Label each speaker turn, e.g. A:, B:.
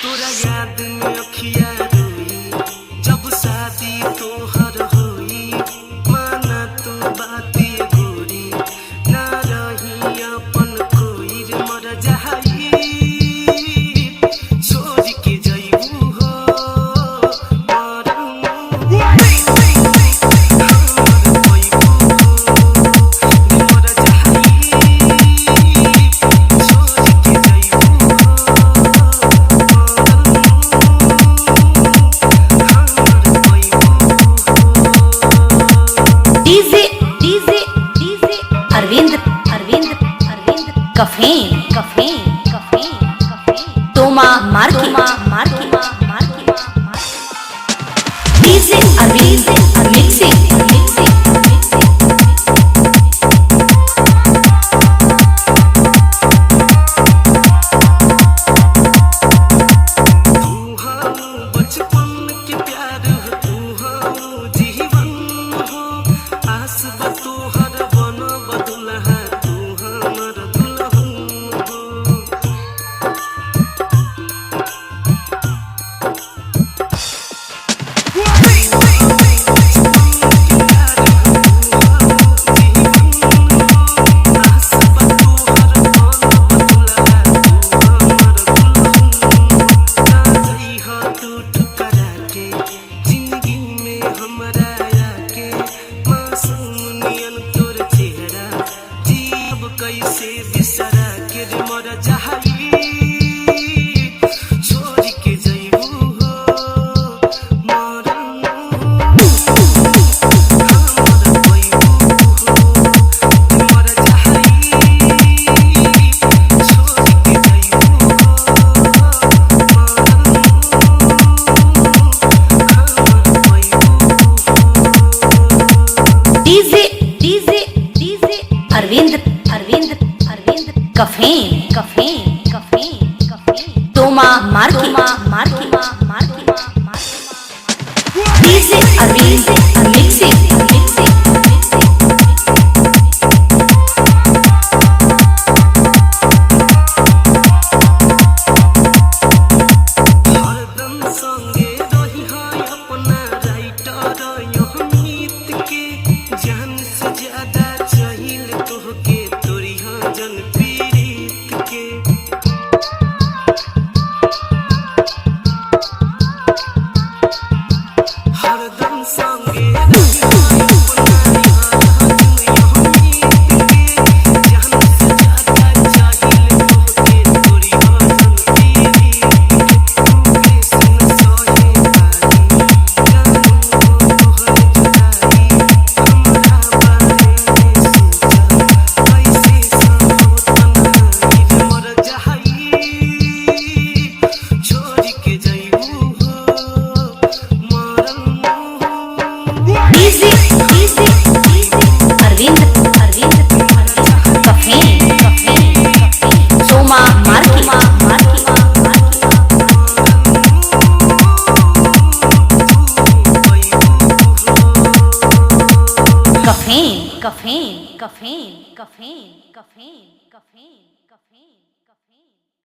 A: तोरा याद में अखिया रोई जब शादी तोहर होई माना तो बाती गोरी ना रही अपन कोई रे मर जाई छोड़ के जइबू हो
B: कफेन तोमा मार्की डीजे अरविंद मिक्सिंग कैसे बिसरा के मर जाई छोड़ के जइबू हो मरन हमर पैबू हो मर जाई छोड़ के जइबू हो मरन हमर पैबू DJ Arvind कफेन तोमा marquee DJ Arvind mixing कफेन